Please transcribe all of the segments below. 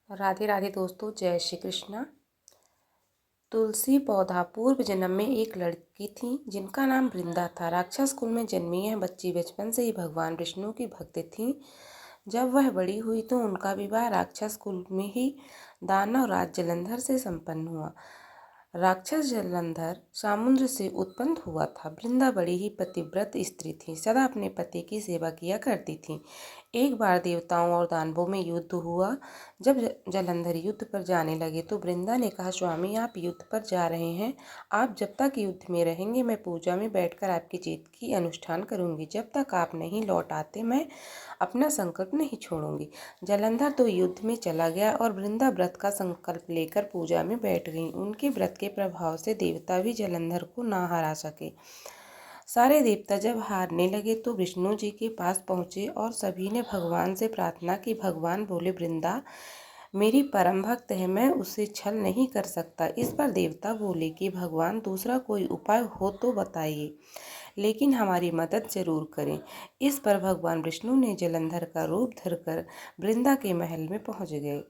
राधे राधे दोस्तों, जय श्री कृष्णा। तुलसी पौधा पूर्व जन्म में एक लड़की थी जिनका नाम वृंदा था। राक्षस कुल में जन्मी यह बच्ची बचपन से ही भगवान विष्णु की भक्त थी। जब वह बड़ी हुई तो उनका विवाह राक्षस कुल में ही दानव राज जलंधर से संपन्न हुआ। राक्षस जलंधर समुद्र से उत्पन्न हुआ था। वृंदा बड़ी ही पतिव्रत स्त्री थी, सदा अपने पति की सेवा किया करती थी। एक बार देवताओं और दानवों में युद्ध हुआ। जब जलंधर युद्ध पर जाने लगे तो वृंदा ने कहा, स्वामी आप युद्ध पर जा रहे हैं, आप जब तक युद्ध में रहेंगे मैं पूजा में बैठकर आपकी जीत की अनुष्ठान करूंगी। जब तक आप नहीं लौट आते मैं अपना संकल्प नहीं छोड़ूंगी। जलंधर तो युद्ध में चला गया और वृंदा व्रत का संकल्प लेकर पूजा में बैठ गई। उनके व्रत के प्रभाव से देवता भी जलंधर को ना हरा सके। सारे देवता जब हारने लगे तो विष्णु जी के पास पहुँचे और सभी ने भगवान से प्रार्थना की। भगवान बोले, वृंदा मेरी परम भक्त है, मैं उससे छल नहीं कर सकता। इस पर देवता बोले कि भगवान दूसरा कोई उपाय हो तो बताइए, लेकिन हमारी मदद जरूर करें। इस पर भगवान विष्णु ने जलंधर का रूप धरकर वृंदा के महल में पहुंच गए।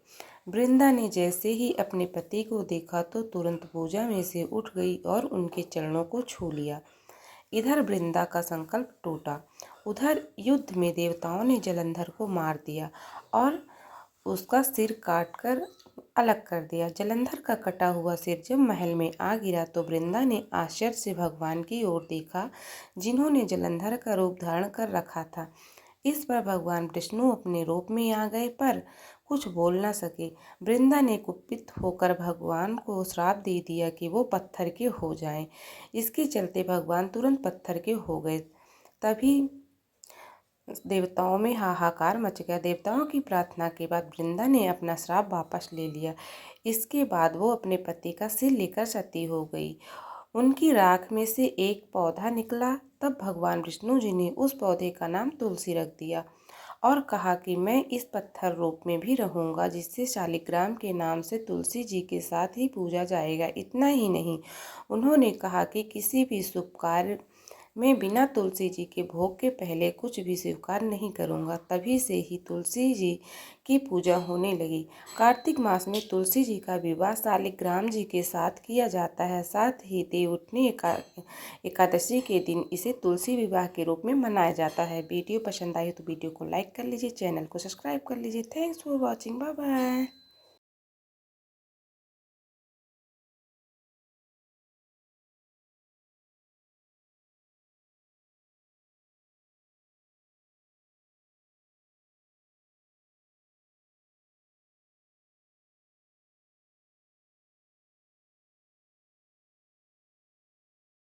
वृंदा ने जैसे ही अपने पति को देखा तो तुरंत पूजा में से उठ गई और उनके चरणों को छू लिया। इधर वृंदा का संकल्प टूटा, उधर युद्ध में देवताओं ने जलंधर को मार दिया और उसका सिर काटकर अलग कर दिया। जलंधर का कटा हुआ सिर जब महल में आ गिरा तो वृंदा ने आश्चर्य से भगवान की ओर देखा, जिन्होंने जलंधर का रूप धारण कर रखा था। इस पर भगवान विष्णु अपने रूप में आ गए पर कुछ बोल न सके। वृंदा ने कुपित होकर भगवान को श्राप दे दिया कि वो पत्थर के हो जाएं। इसके चलते भगवान तुरंत पत्थर के हो गए। तभी देवताओं में हाहाकार मच गया। देवताओं की प्रार्थना के बाद वृंदा ने अपना श्राप वापस ले लिया। इसके बाद वो अपने पति का सिर लेकर सती हो गई। उनकी राख में से एक पौधा निकला। तब भगवान विष्णु जी ने उस पौधे का नाम तुलसी रख दिया और कहा कि मैं इस पत्थर रूप में भी रहूंगा, जिससे शालिग्राम के नाम से तुलसी जी के साथ ही पूजा जाएगा। इतना ही नहीं, उन्होंने कहा कि किसी भी शुभ कार्य मैं बिना तुलसी जी के भोग के पहले कुछ भी स्वीकार नहीं करूंगा। तभी से ही तुलसी जी की पूजा होने लगी। कार्तिक मास में तुलसी जी का विवाह शालिग्राम जी के साथ किया जाता है। साथ ही देवउठनी एकादशी के दिन इसे तुलसी विवाह के रूप में मनाया जाता है। वीडियो पसंद आई तो वीडियो को लाइक कर लीजिए, चैनल को सब्सक्राइब कर लीजिए। Thanks for watching, bye bye.